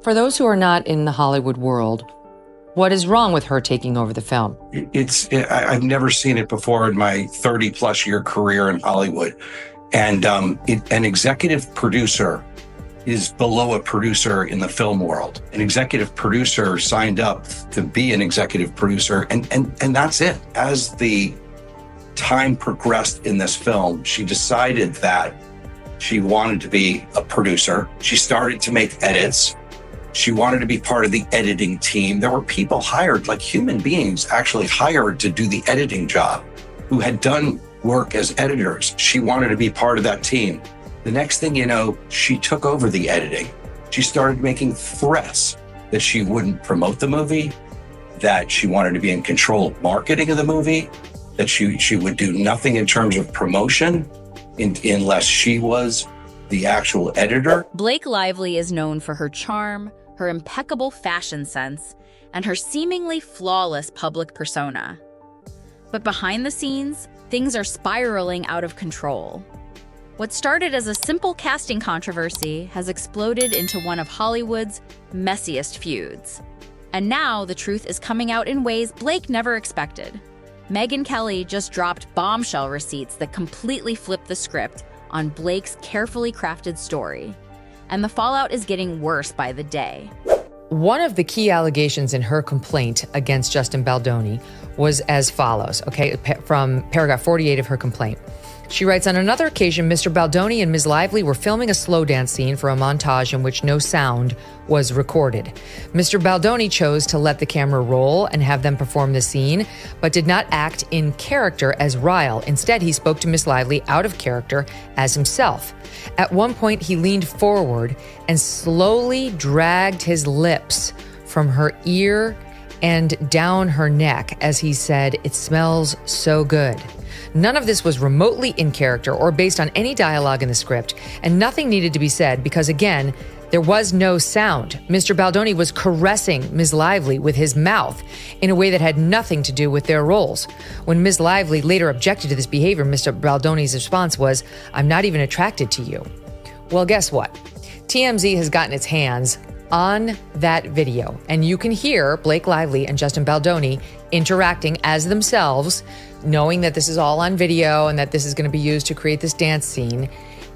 For those who are not in the Hollywood world, what is wrong with her taking over the film? I've never seen it before in my 30-plus year career in Hollywood. And an executive producer is below a producer in the film world. An executive producer signed up to be an executive producer, and that's it. As the time progressed in this film, she decided that she wanted to be a producer. She started to make edits. She wanted to be part of the editing team. There were people hired, like human beings actually hired to do the editing job, who had done work as editors. She wanted to be part of that team. The next thing you know, she took over the editing. She started making threats that she wouldn't promote the movie, that she wanted to be in control of marketing of the movie, that she would do nothing in terms of promotion unless she was the actual editor. Blake Lively is known for her charm, her impeccable fashion sense, and her seemingly flawless public persona. But behind the scenes, things are spiraling out of control. What started as a simple casting controversy has exploded into one of Hollywood's messiest feuds. And now the truth is coming out in ways Blake never expected. Megyn Kelly just dropped bombshell receipts that completely flipped the script on Blake's carefully crafted story. And the fallout is getting worse by the day. One of the key allegations in her complaint against Justin Baldoni was as follows, okay, from paragraph 48 of her complaint. She writes, on another occasion, Mr. Baldoni and Ms. Lively were filming a slow dance scene for a montage in which no sound was recorded. Mr. Baldoni chose to let the camera roll and have them perform the scene, but did not act in character as Ryle. Instead, he spoke to Ms. Lively out of character as himself. At one point, he leaned forward and slowly dragged his lips from her ear and down her neck as he said, "It smells so good." None of this was remotely in character or based on any dialogue in the script, and nothing needed to be said because, again, there was no sound. Mr. Baldoni was caressing Ms. Lively with his mouth in a way that had nothing to do with their roles. When Ms. Lively later objected to this behavior, Mr. Baldoni's response was, "I'm not even attracted to you." Well, guess what? TMZ has gotten its hands on that video, and you can hear Blake Lively and Justin Baldoni interacting as themselves, knowing that this is all on video and that this is going to be used to create this dance scene.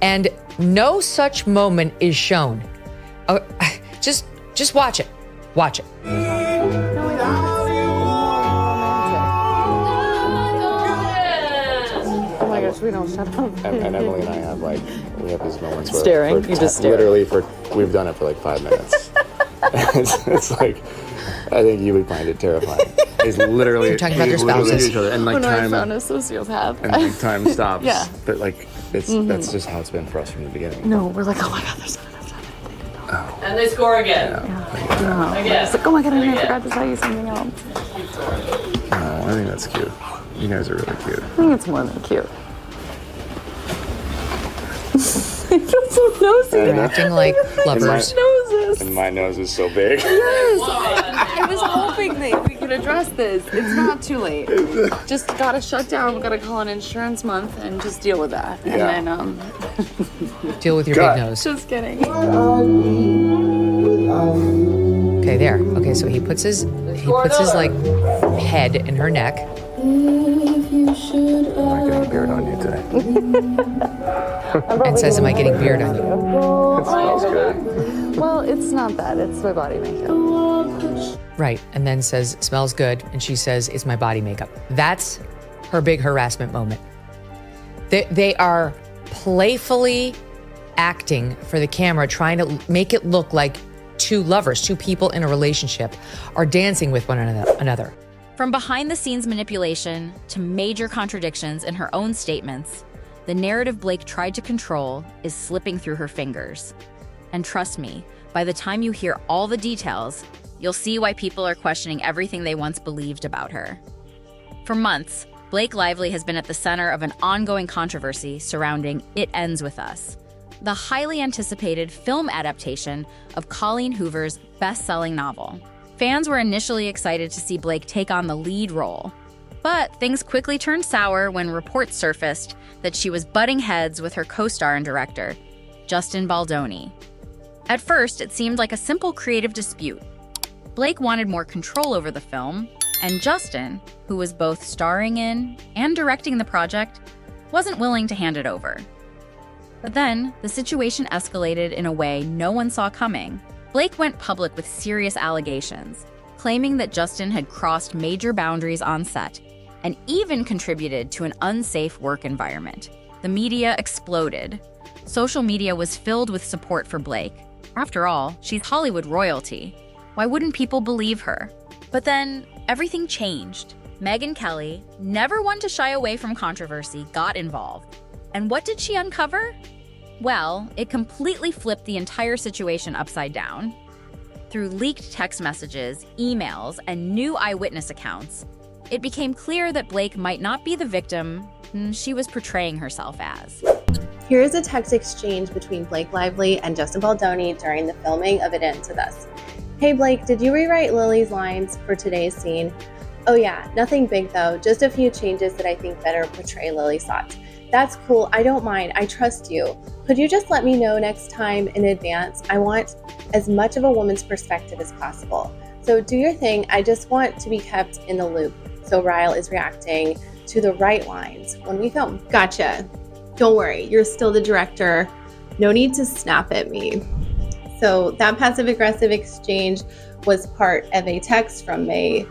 And no such moment is shown. Just watch it. Watch it. Oh my gosh, we don't shut up. And Emily and I have we have these moments where staring. You just stare. Literally we've done it for like 5 minutes. it's like, I think you would find it terrifying. It's literally You're talking about their spouses. Each other, and like I time found a sociopath. and like time stops. Yeah. But like that's just how it's been for us from the beginning. No, we're like, oh my god, there's not enough time. Oh. And they score again. No. Again. It's like, oh my god, I forgot to tell you something else. I think that's cute. You guys are really cute. I think it's more than cute. He feels so nosy. They're acting like lovers. Noses. And my nose is so big. Yes. I was hoping that we could address this. It's not too late. Just gotta shut down. We gotta call an insurance month and just deal with that. Yeah. And then Deal with your God. big nose. just kidding. Okay, there. Okay, so he puts his like head in her neck. I'm not getting beard on you today. And says, "Am I getting beard on you?" It smells good. Well, it's not that. It's my body makeup. Right, and then says, "Smells good," and she says, "It's my body makeup." That's her big harassment moment. They are playfully acting for the camera, trying to make it look like two lovers, two people in a relationship, are dancing with one another. From behind-the-scenes manipulation to major contradictions in her own statements, the narrative Blake tried to control is slipping through her fingers. And trust me, by the time you hear all the details, you'll see why people are questioning everything they once believed about her. For months, Blake Lively has been at the center of an ongoing controversy surrounding It Ends With Us, the highly anticipated film adaptation of Colleen Hoover's best-selling novel. Fans were initially excited to see Blake take on the lead role, but things quickly turned sour when reports surfaced that she was butting heads with her co-star and director, Justin Baldoni. At first, it seemed like a simple creative dispute. Blake wanted more control over the film, and Justin, who was both starring in and directing the project, wasn't willing to hand it over. But then, the situation escalated in a way no one saw coming. Blake went public with serious allegations, claiming that Justin had crossed major boundaries on set and even contributed to an unsafe work environment. The media exploded. Social media was filled with support for Blake. After all, she's Hollywood royalty. Why wouldn't people believe her? But then, everything changed. Megyn Kelly, never one to shy away from controversy, got involved. And what did she uncover? Well, it completely flipped the entire situation upside down. Through leaked text messages, emails, and new eyewitness accounts, it became clear that Blake might not be the victim she was portraying herself as. Here is a text exchange between Blake Lively and Justin Baldoni during the filming of It Ends With Us. Hey Blake, did you rewrite Lily's lines for today's scene? Oh yeah, nothing big though, just a few changes that I think better portray Lily's thoughts. That's cool, I don't mind, I trust you. Could you just let me know next time in advance? I want as much of a woman's perspective as possible. So do your thing, I just want to be kept in the loop. So Ryle is reacting to the right lines when we film. Gotcha. Don't worry, you're still the director. No need to snap at me. So that passive-aggressive exchange was part of a text from May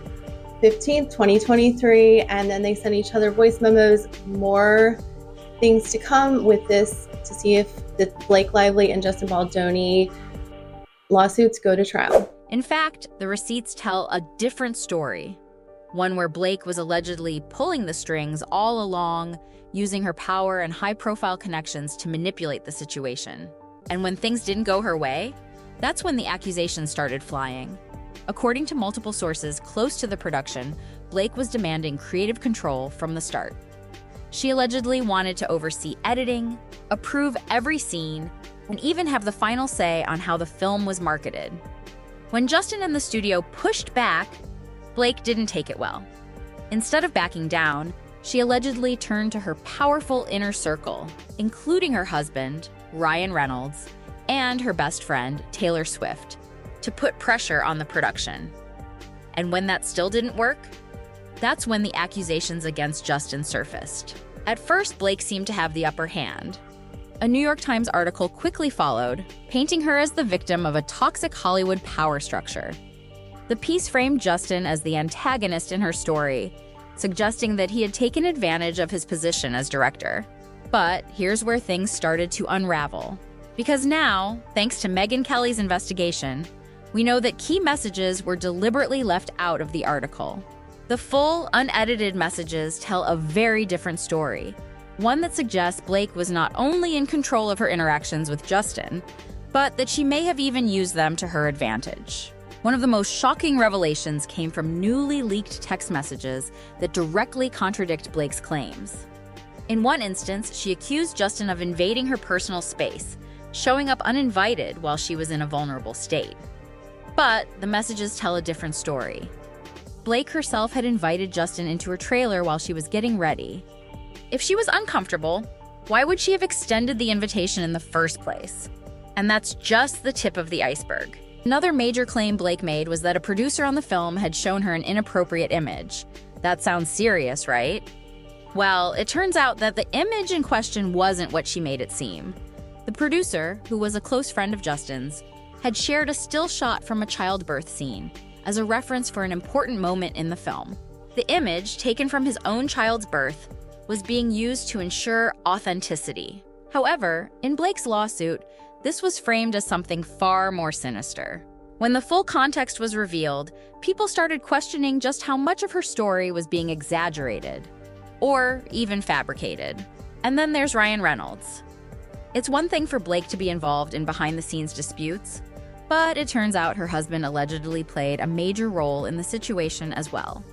15th, 2023, and then they sent each other voice memos. More things to come with this to see if the Blake Lively and Justin Baldoni lawsuits go to trial. In fact, the receipts tell a different story. One where Blake was allegedly pulling the strings all along, using her power and high-profile connections to manipulate the situation. And when things didn't go her way, that's when the accusations started flying. According to multiple sources close to the production, Blake was demanding creative control from the start. She allegedly wanted to oversee editing, approve every scene, and even have the final say on how the film was marketed. When Justin and the studio pushed back, Blake didn't take it well. Instead of backing down, she allegedly turned to her powerful inner circle, including her husband, Ryan Reynolds, and her best friend, Taylor Swift, to put pressure on the production. And when that still didn't work, that's when the accusations against Justin surfaced. At first, Blake seemed to have the upper hand. A New York Times article quickly followed, painting her as the victim of a toxic Hollywood power structure. The piece framed Justin as the antagonist in her story, suggesting that he had taken advantage of his position as director. But here's where things started to unravel. Because now, thanks to Megyn Kelly's investigation, we know that key messages were deliberately left out of the article. The full, unedited messages tell a very different story, one that suggests Blake was not only in control of her interactions with Justin, but that she may have even used them to her advantage. One of the most shocking revelations came from newly leaked text messages that directly contradict Blake's claims. In one instance, she accused Justin of invading her personal space, showing up uninvited while she was in a vulnerable state. But the messages tell a different story. Blake herself had invited Justin into her trailer while she was getting ready. If she was uncomfortable, why would she have extended the invitation in the first place? And that's just the tip of the iceberg. Another major claim Blake made was that a producer on the film had shown her an inappropriate image. That sounds serious, right? Well, it turns out that the image in question wasn't what she made it seem. The producer, who was a close friend of Justin's, had shared a still shot from a childbirth scene as a reference for an important moment in the film. The image, taken from his own child's birth, was being used to ensure authenticity. However, in Blake's lawsuit, this was framed as something far more sinister. When the full context was revealed, people started questioning just how much of her story was being exaggerated, or even fabricated. And then there's Ryan Reynolds. It's one thing for Blake to be involved in behind-the-scenes disputes, but it turns out her husband allegedly played a major role in the situation as well.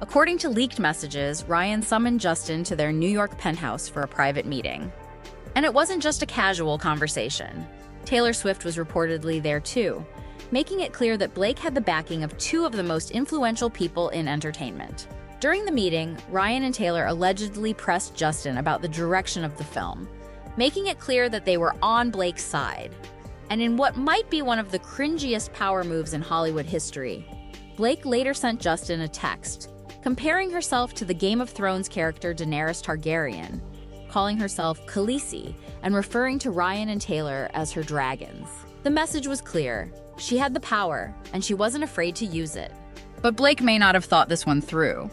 According to leaked messages, Ryan summoned Justin to their New York penthouse for a private meeting. And it wasn't just a casual conversation. Taylor Swift was reportedly there too, making it clear that Blake had the backing of two of the most influential people in entertainment. During the meeting, Ryan and Taylor allegedly pressed Justin about the direction of the film, making it clear that they were on Blake's side. And in what might be one of the cringiest power moves in Hollywood history, Blake later sent Justin a text comparing herself to the Game of Thrones character Daenerys Targaryen, calling herself Khaleesi and referring to Ryan and Taylor as her dragons. The message was clear. She had the power, and she wasn't afraid to use it. But Blake may not have thought this one through.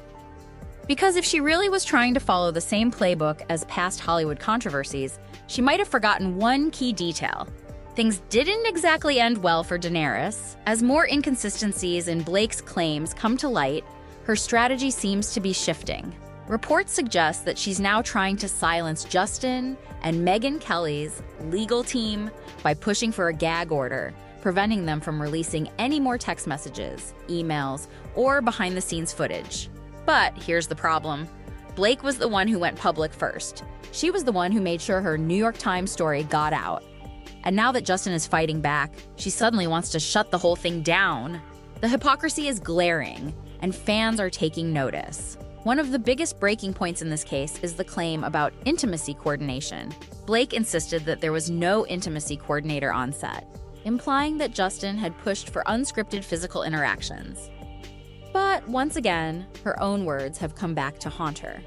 Because if she really was trying to follow the same playbook as past Hollywood controversies, she might have forgotten one key detail. Things didn't exactly end well for Daenerys. As more inconsistencies in Blake's claims come to light, her strategy seems to be shifting. Reports suggest that she's now trying to silence Justin and Megyn Kelly's legal team by pushing for a gag order, preventing them from releasing any more text messages, emails, or behind-the-scenes footage. But here's the problem. Blake was the one who went public first. She was the one who made sure her New York Times story got out. And now that Justin is fighting back, she suddenly wants to shut the whole thing down. The hypocrisy is glaring, and fans are taking notice. One of the biggest breaking points in this case is the claim about intimacy coordination. Blake insisted that there was no intimacy coordinator on set, implying that Justin had pushed for unscripted physical interactions. But once again, her own words have come back to haunt her.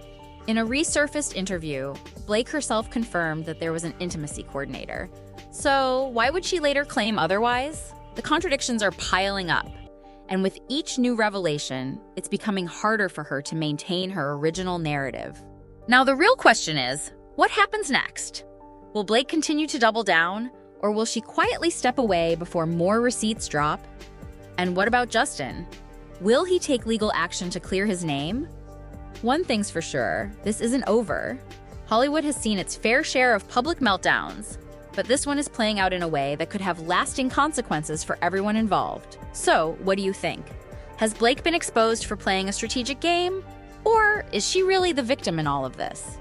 In a resurfaced interview, Blake herself confirmed that there was an intimacy coordinator. So why would she later claim otherwise? The contradictions are piling up. And with each new revelation, it's becoming harder for her to maintain her original narrative. Now, the real question is, what happens next? Will Blake continue to double down, or will she quietly step away before more receipts drop? And what about Justin? Will he take legal action to clear his name? One thing's for sure, this isn't over. Hollywood has seen its fair share of public meltdowns, but this one is playing out in a way that could have lasting consequences for everyone involved. So, what do you think? Has Blake been exposed for playing a strategic game? Or is she really the victim in all of this?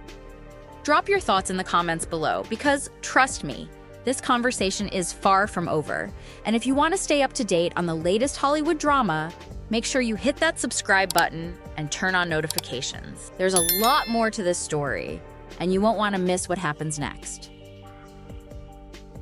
Drop your thoughts in the comments below, because trust me, this conversation is far from over. And if you want to stay up to date on the latest Hollywood drama, make sure you hit that subscribe button and turn on notifications. There's a lot more to this story, and you won't want to miss what happens next.